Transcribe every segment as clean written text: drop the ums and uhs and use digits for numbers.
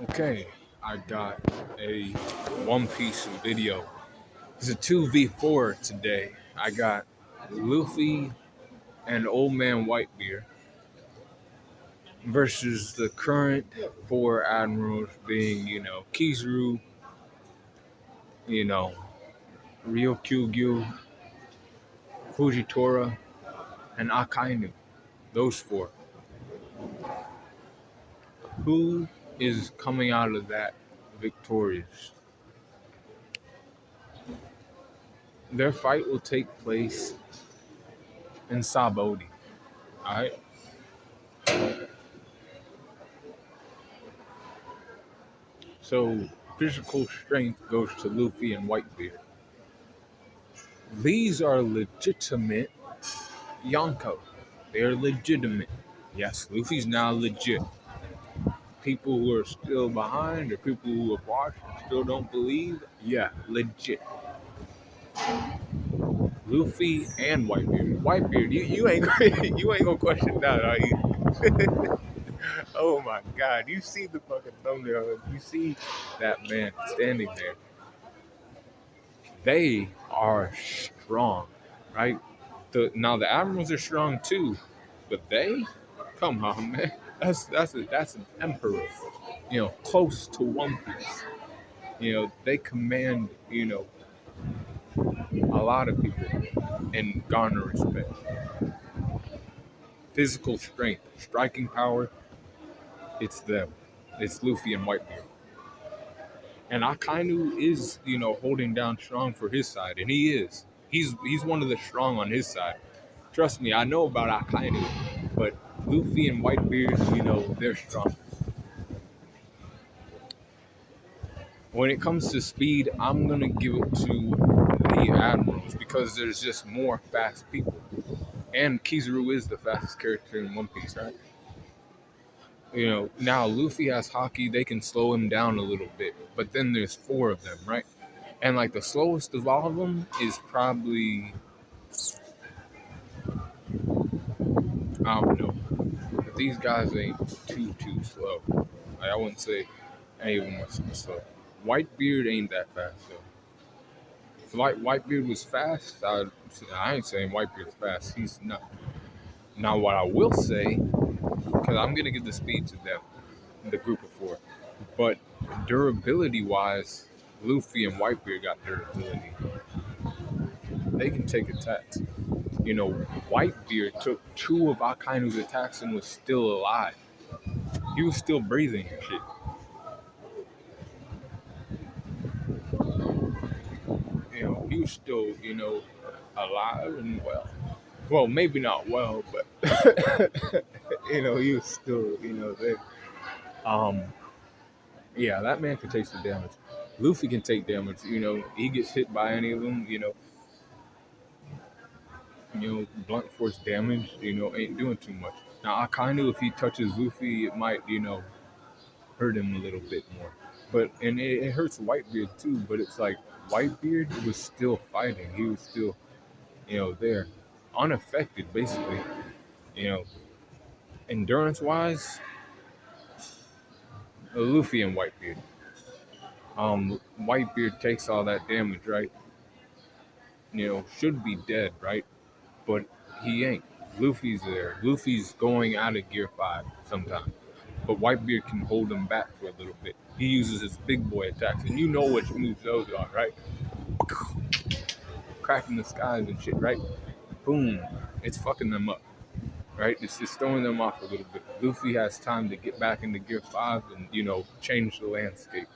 Okay, I got a One Piece video. It's a 2v4 today. I got Luffy and Old Man Whitebeard versus the current four admirals being, Kizaru, you know, Ryokugyu, Fujitora, and Akainu. Those four. Who is coming out of that victorious? Their fight will take place in Sabodi. Alright? So physical strength goes to Luffy and Whitebeard. These are legitimate Yonko. They're legitimate. Yes, Luffy's now legit. People who are still behind or people who have watched and still don't believe, yeah, legit. Luffy and Whitebeard. Whitebeard, you ain't you ain't gonna question that, are you? Oh my god, you see the fucking thumbnail, you see that man standing there. They are strong, right? Now the Admirals are strong too, but they, come on, man, that's an emperor, close to One Piece. They command, a lot of people and garner respect. Physical strength, striking power, it's them. It's Luffy and Whitebeard. And Akainu is, holding down strong for his side, and he is. He's one of the strong on his side. Trust me, I know about Akainu, but Luffy and Whitebeard, they're strong. When it comes to speed, I'm gonna give it to the Admirals because there's just more fast people. And Kizaru is the fastest character in One Piece, right? Now Luffy has Haki, they can slow him down a little bit, but then there's four of them, right? And like the slowest of all of them is probably, I don't know, but these guys ain't too slow. Like, I wouldn't say any of them are super slow. Whitebeard ain't that fast though. If Whitebeard was fast, I ain't saying Whitebeard's fast. He's not. Now what I will say, because I'm gonna give the speed to them, the group of four, but durability wise, Luffy and Whitebeard got durability. They can take attacks. Whitebeard took two of Akainu's attacks and was still alive. He was still breathing and shit. He was still, alive and well. Well, maybe not well, but he was still, there. Um, yeah, that man can take some damage. Luffy can take damage. He gets hit by any of them. Blunt force damage. Ain't doing too much. Now, Akainu, if he touches Luffy, it might, hurt him a little bit more. But and it hurts Whitebeard too. But it's like Whitebeard was still fighting. He was still, there, unaffected basically. You know, endurance wise, Luffy and Whitebeard. Whitebeard takes all that damage, right? Should be dead, right? But he ain't. Luffy's there. Luffy's going out of Gear 5 sometimes. But Whitebeard can hold him back for a little bit. He uses his big boy attacks, and you know which moves those are, right? Cracking the skies and shit, right? Boom. It's fucking them up, right? It's just throwing them off a little bit. Luffy has time to get back into Gear 5 and, change the landscape.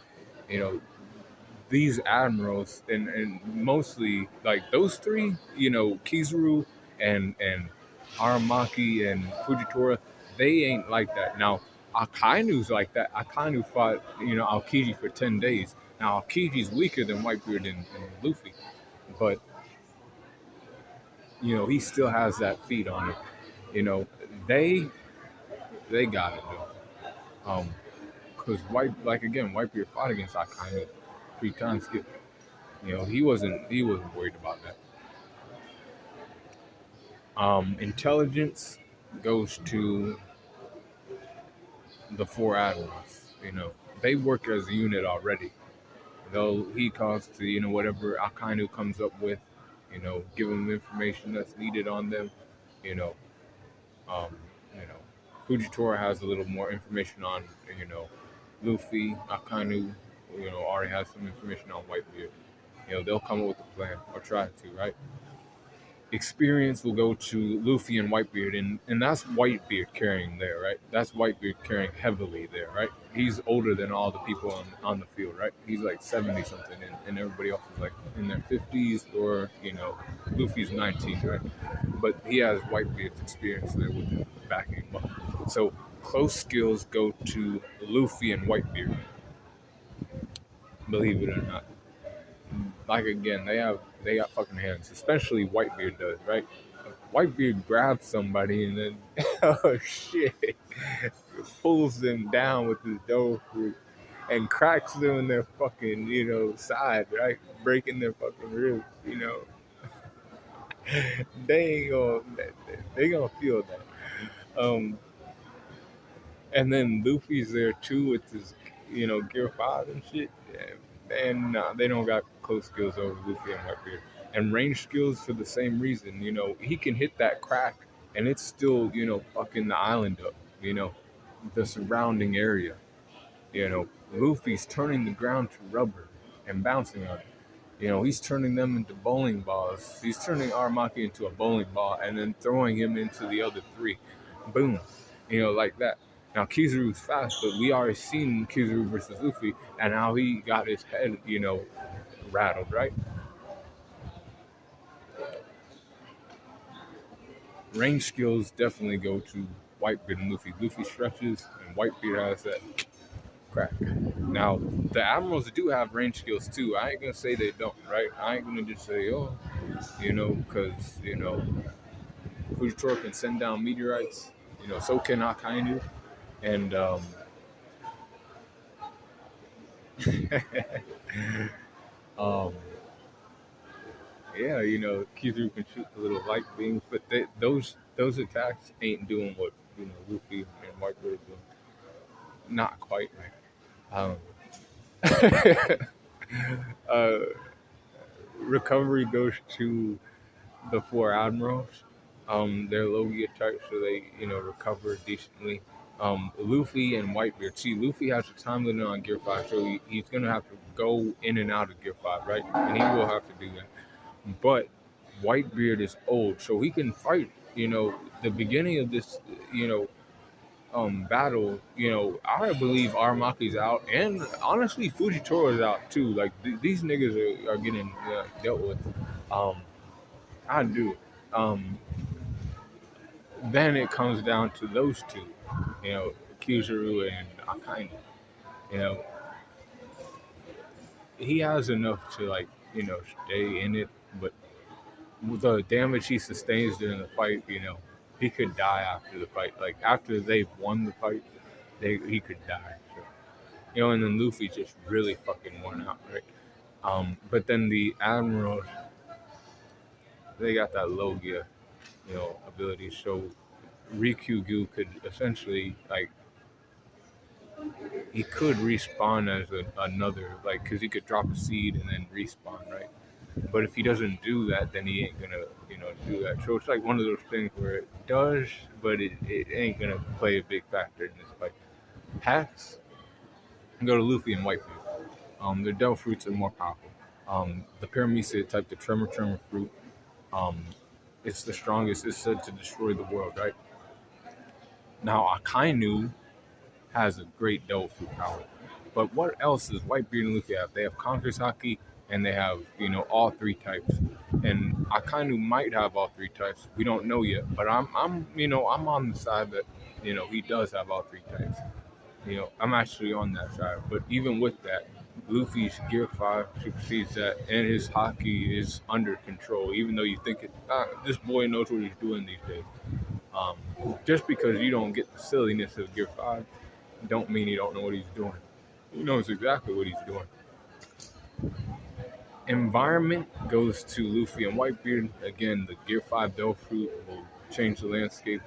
You know, these admirals and mostly like those three, Kizaru and Aramaki and Fujitora, they ain't like that. Now Akainu's like that. Akainu fought, Aokiji for 10 days. Now Aokiji's weaker than Whitebeard and Luffy, but he still has that feat on it. They got it though. Because Whitebeard fought against Akainu 3 times. He wasn't worried about that. Intelligence goes to the four admirals. You know, they work as a unit already. He calls to whatever Akainu comes up with, give them information that's needed on them. You know, um, you know, Fujitora has a little more information on Luffy. Akainu, already has some information on Whitebeard. They'll come up with a plan or try to, right? Experience will go to Luffy and Whitebeard, and that's Whitebeard carrying there, right? That's Whitebeard carrying heavily there, right? He's older than all the people on the field, right? He's like 70 something, and everybody else is like in their 50s, or Luffy's 19, right? But he has Whitebeard's experience there with him backing him up. So close skills go to Luffy and Whitebeard, believe it or not. Like again, they got fucking hands, especially Whitebeard does, right? Whitebeard grabs somebody and then oh shit, pulls them down with his dough fruit and cracks them in their fucking side, right, breaking their fucking ribs. They ain't gonna they gonna feel that. And then Luffy's there too with his Gear 5 and shit. And nah, they don't got close skills over Luffy and Whitebeard. And range skills for the same reason. He can hit that crack and it's still, fucking the island up, the surrounding area. Luffy's turning the ground to rubber and bouncing on it. He's turning them into bowling balls. He's turning Aramaki into a bowling ball and then throwing him into the other three. Boom. Like that. Now Kizaru's fast, but we already seen Kizaru versus Luffy and how he got his head, rattled, right? Range skills definitely go to Whitebeard and Luffy. Luffy stretches and Whitebeard has that crack. Now, the Admirals do have range skills too. I ain't gonna say they don't, right? I ain't gonna just say, oh, because, Fujitora can send down meteorites, so can Akainu. And, yeah, Kizaru can shoot the little light beams, but those attacks ain't doing what, Luffy and Whitebeard are doing. Not quite, right? uh, recovery goes to the four admirals. They're Logia types, so they recover decently. Luffy and Whitebeard. See, Luffy has a time limit on Gear 5, so he's gonna have to go in and out of Gear 5, right? And he will have to do that. But Whitebeard is old, so he can fight. The beginning of this, battle, I believe Aramaki's out, and honestly, Fujitora is out too. Like these niggas are getting dealt with. Um, I do. Um, then it comes down to those two, Kizaru and Akainu. You know, he has enough to stay in it, but the damage he sustains during the fight, he could die after the fight. Like after they've won the fight, he could die. So, and then Luffy just really fucking worn out, right? But then the Admirals, they got that Logia, ability. So Rikyugu could essentially he could respawn as another because he could drop a seed and then respawn, right? But if he doesn't do that, then he ain't gonna do that. So it's like one of those things where it does, but it ain't gonna play a big factor in this fight. Hacks go to Luffy and Whitebeard. Their Devil Fruits are more powerful. The Paramecium type, the Tremor fruit, it's the strongest. It's said to destroy the world, right? Now Akainu has a great Devil Fruit power. But what else does Whitebeard and Luffy have? They have Conqueror's Haki, and they have, all three types. And Akainu might have all three types. We don't know yet. But I'm on the side that, he does have all three types. I'm actually on that side. But even with that, Luffy's Gear 5 supersedes that, and his Haki is under control, even though you think this boy knows what he's doing these days. Just because you don't get the silliness of Gear 5 don't mean he don't know what he's doing. He knows exactly what he's doing. Environment goes to Luffy and Whitebeard. Again, the Gear 5 Devil Fruit will change the landscape.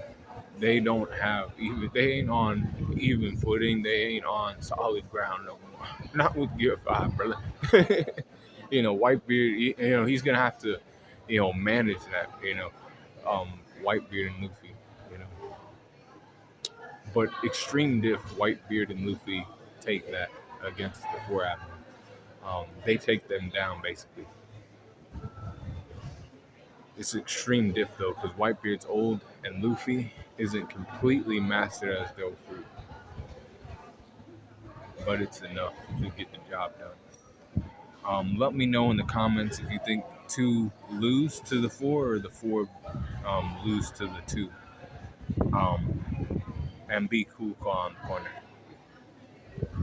They don't have even. They ain't on even footing. They ain't on solid ground no more. Not with Gear Five, brother. Whitebeard. He's gonna have to, manage that. Whitebeard and Luffy. You know, but extreme diff, Whitebeard and Luffy take that against the four Admirals. They take them down basically. It's extreme diff though, because Whitebeard's old and Luffy isn't completely mastered as Go Fruit, but it's enough to get the job done. Let me know in the comments if you think two lose to the four or the four lose to the two. And be cool, calm, corner.